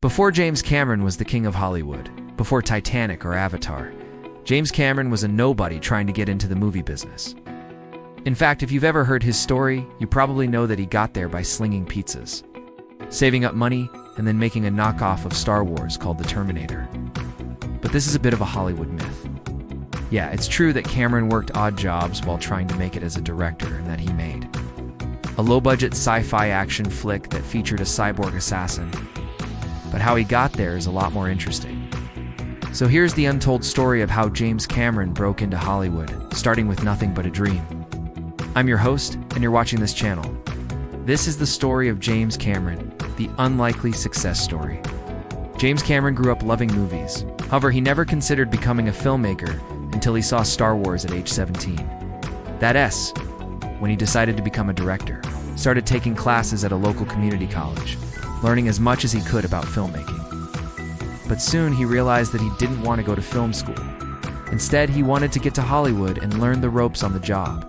Before James Cameron was the king of Hollywood, before Titanic or Avatar, James Cameron was a nobody trying to get into the movie business. In fact, if you've ever heard his story, you probably know that he got there by slinging pizzas, saving up money, and then making a knockoff of Star Wars called the Terminator. But this is a bit of a Hollywood myth. Yeah, it's true that Cameron worked odd jobs while trying to make it as a director, and that he made a low-budget sci-fi action flick that featured a cyborg assassin. But how he got there is a lot more interesting. So here's the untold story of how James Cameron broke into Hollywood, starting with nothing but a dream. I'm your host, and you're watching this channel. This is the story of James Cameron, the unlikely success story. James Cameron grew up loving movies. However, he never considered becoming a filmmaker until he saw Star Wars at age 17. That's when he decided to become a director, started taking classes at a local community college, learning as much as he could about filmmaking. But soon he realized that he didn't want to go to film school. Instead, he wanted to get to Hollywood and learn the ropes on the job.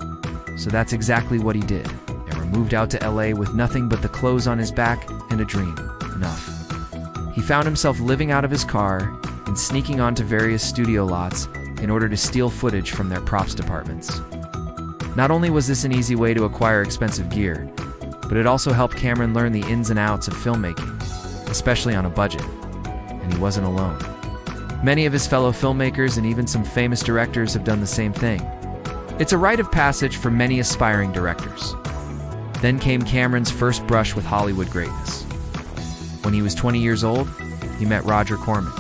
So that's exactly what he did. He moved out to LA with nothing but the clothes on his back and a dream. Enough. He found himself living out of his car and sneaking onto various studio lots in order to steal footage from their props departments. Not only was this an easy way to acquire expensive gear, but it also helped Cameron learn the ins and outs of filmmaking, especially on a budget. And he wasn't alone. Many of his fellow filmmakers and even some famous directors have done the same thing. It's a rite of passage for many aspiring directors. Then came Cameron's first brush with Hollywood greatness. When he was 20 years old, he met Roger Corman,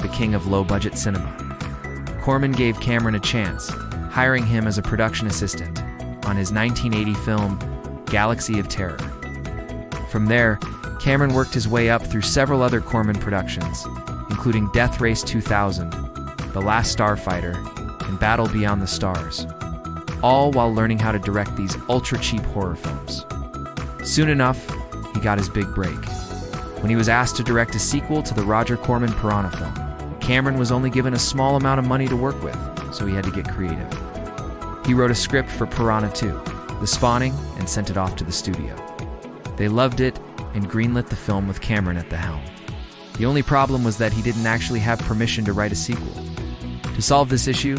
the king of low-budget cinema. Corman gave Cameron a chance, hiring him as a production assistant on his 1980 film, Galaxy of Terror. From there, Cameron worked his way up through several other Corman productions, including Death Race 2000, The Last Starfighter, and Battle Beyond the Stars, all while learning how to direct these ultra-cheap horror films. Soon enough, he got his big break. When he was asked to direct a sequel to the Roger Corman Piranha film, Cameron was only given a small amount of money to work with, so he had to get creative. He wrote a script for Piranha 2, The Spawning, and sent it off to the studio. They loved it and greenlit the film with Cameron at the helm. The only problem was that he didn't actually have permission to write a sequel. To solve this issue,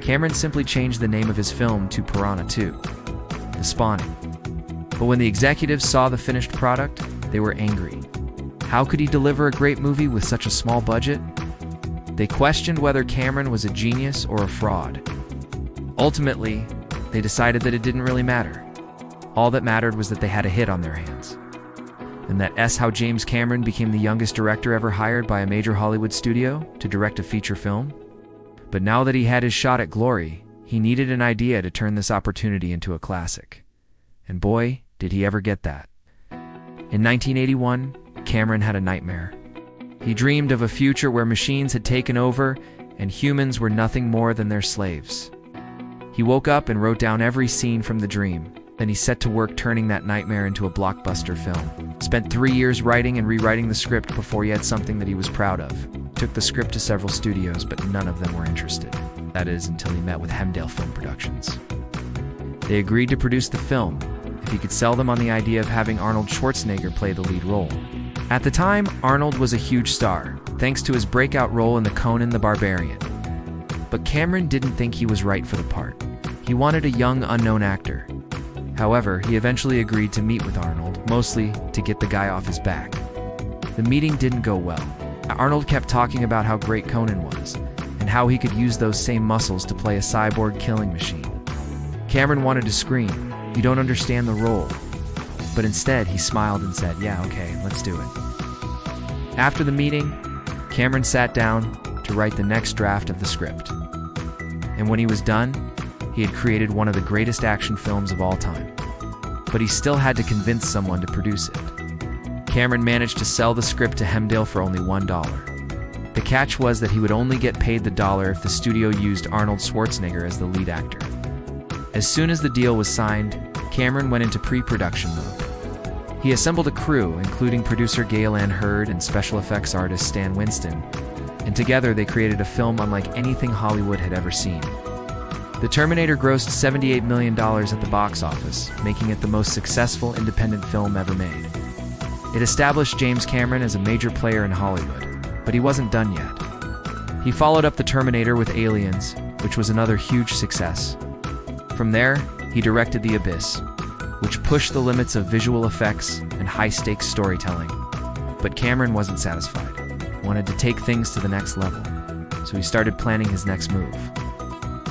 Cameron simply changed the name of his film to Piranha 2, The Spawning. But when the executives saw the finished product, they were angry. How could he deliver a great movie with such a small budget? They questioned whether Cameron was a genius or a fraud. Ultimately, they decided that it didn't really matter. All that mattered was that they had a hit on their hands. And that's how James Cameron became the youngest director ever hired by a major Hollywood studio to direct a feature film. But now that he had his shot at glory, he needed an idea to turn this opportunity into a classic. And boy, did he ever get that. In 1981, Cameron had a nightmare. He dreamed of a future where machines had taken over and humans were nothing more than their slaves. He woke up and wrote down every scene from the dream. Then he set to work turning that nightmare into a blockbuster film. Spent 3 years writing and rewriting the script before he had something that he was proud of. Took the script to several studios, but none of them were interested. That is, until he met with Hemdale Film Productions. They agreed to produce the film if he could sell them on the idea of having Arnold Schwarzenegger play the lead role. At the time, Arnold was a huge star, thanks to his breakout role in the Conan the Barbarian. But Cameron didn't think he was right for the part. He wanted a young, unknown actor. However, he eventually agreed to meet with Arnold, mostly to get the guy off his back. The meeting didn't go well. Arnold kept talking about how great Conan was, and how he could use those same muscles to play a cyborg killing machine. Cameron wanted to scream, "You don't understand the role." But instead, he smiled and said, "Yeah, okay, let's do it." After the meeting, Cameron sat down to write the next draft of the script. And when he was done, he had created one of the greatest action films of all time. But he still had to convince someone to produce it. Cameron managed to sell the script to Hemdale for only $1. The catch was that he would only get paid the dollar if the studio used Arnold Schwarzenegger as the lead actor. As soon as the deal was signed, Cameron went into pre-production mode. He assembled a crew, including producer Gail Ann Hurd and special effects artist Stan Winston, and together they created a film unlike anything Hollywood had ever seen. The Terminator grossed $78 million at the box office, making it the most successful independent film ever made. It established James Cameron as a major player in Hollywood, but he wasn't done yet. He followed up the Terminator with Aliens, which was another huge success. From there, he directed The Abyss, which pushed the limits of visual effects and high-stakes storytelling. But Cameron wasn't satisfied. He wanted to take things to the next level, so he started planning his next move.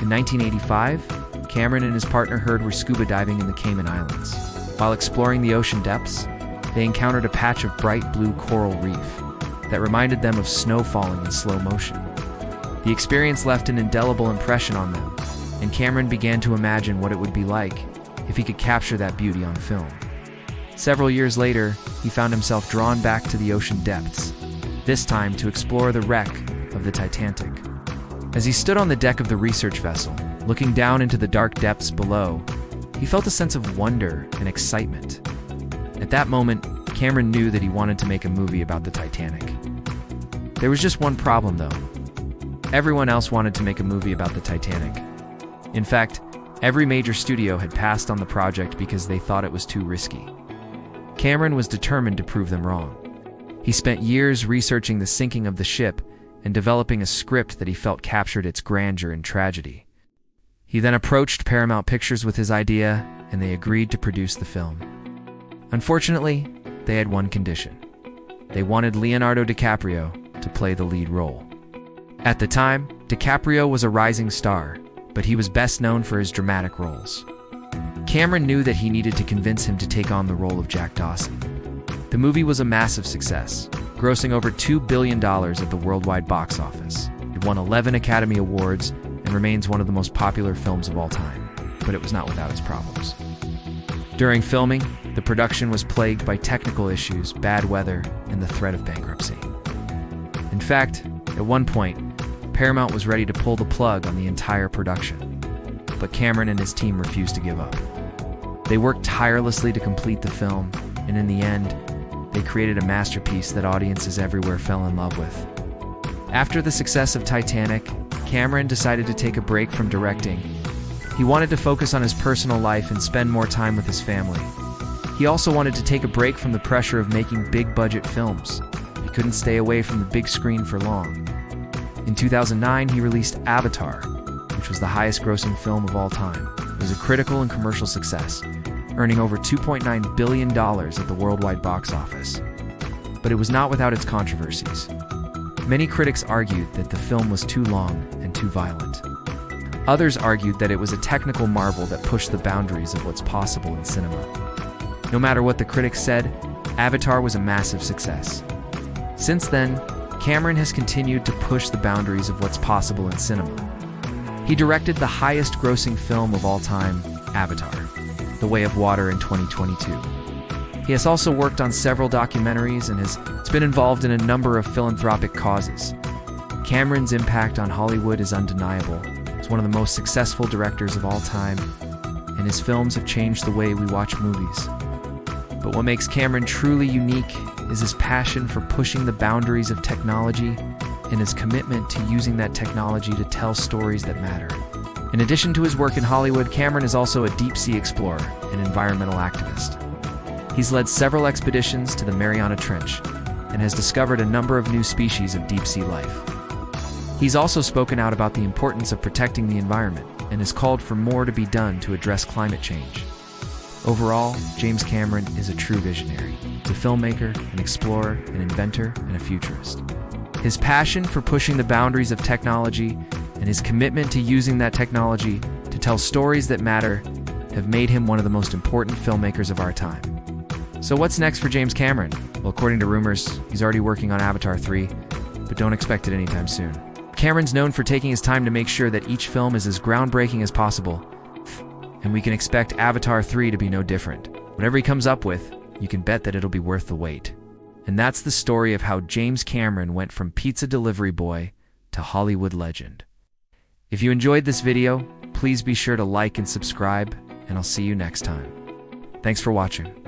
In 1985, Cameron and his partner Heard were scuba diving in the Cayman Islands. While exploring the ocean depths, they encountered a patch of bright blue coral reef that reminded them of snow falling in slow motion. The experience left an indelible impression on them, and Cameron began to imagine what it would be like if he could capture that beauty on film. Several years later, he found himself drawn back to the ocean depths, this time to explore the wreck of the Titanic. As he stood on the deck of the research vessel, looking down into the dark depths below, he felt a sense of wonder and excitement. At that moment, Cameron knew that he wanted to make a movie about the Titanic. There was just one problem, though. Everyone else wanted to make a movie about the Titanic. In fact, every major studio had passed on the project because they thought it was too risky. Cameron was determined to prove them wrong. He spent years researching the sinking of the ship and developing a script that he felt captured its grandeur and tragedy. He then approached Paramount Pictures with his idea, and they agreed to produce the film. Unfortunately, they had one condition. They wanted Leonardo DiCaprio to play the lead role. At the time, DiCaprio was a rising star, but he was best known for his dramatic roles. Cameron knew that he needed to convince him to take on the role of Jack Dawson. The movie was a massive success, grossing over $2 billion at the worldwide box office. It won 11 Academy Awards and remains one of the most popular films of all time, but it was not without its problems. During filming, the production was plagued by technical issues, bad weather, and the threat of bankruptcy. In fact, at one point, Paramount was ready to pull the plug on the entire production, but Cameron and his team refused to give up. They worked tirelessly to complete the film, and in the end, they created a masterpiece that audiences everywhere fell in love with. After the success of Titanic, Cameron decided to take a break from directing. He wanted to focus on his personal life and spend more time with his family. He also wanted to take a break from the pressure of making big-budget films. He couldn't stay away from the big screen for long. In 2009, he released Avatar, which was the highest-grossing film of all time. It was a critical and commercial success, earning over $2.9 billion at the worldwide box office. But it was not without its controversies. Many critics argued that the film was too long and too violent. Others argued that it was a technical marvel that pushed the boundaries of what's possible in cinema. No matter what the critics said, Avatar was a massive success. Since then, Cameron has continued to push the boundaries of what's possible in cinema. He directed the highest-grossing film of all time, Avatar: The Way of Water, in 2022. He has also worked on several documentaries and has been involved in a number of philanthropic causes. Cameron's impact on Hollywood is undeniable. He's one of the most successful directors of all time, and his films have changed the way we watch movies. But what makes Cameron truly unique is his passion for pushing the boundaries of technology and his commitment to using that technology to tell stories that matter. In addition to his work in Hollywood, Cameron is also a deep-sea explorer and environmental activist. He's led several expeditions to the Mariana Trench and has discovered a number of new species of deep-sea life. He's also spoken out about the importance of protecting the environment and has called for more to be done to address climate change. Overall, James Cameron is a true visionary. He's a filmmaker, an explorer, an inventor, and a futurist. His passion for pushing the boundaries of technology and his commitment to using that technology to tell stories that matter have made him one of the most important filmmakers of our time. So what's next for James Cameron? Well, according to rumors, he's already working on Avatar 3, but don't expect it anytime soon. Cameron's known for taking his time to make sure that each film is as groundbreaking as possible, and we can expect Avatar 3 to be no different. Whatever he comes up with, you can bet that it'll be worth the wait. And that's the story of how James Cameron went from pizza delivery boy to Hollywood legend. If you enjoyed this video, please be sure to like and subscribe, and I'll see you next time. Thanks for watching.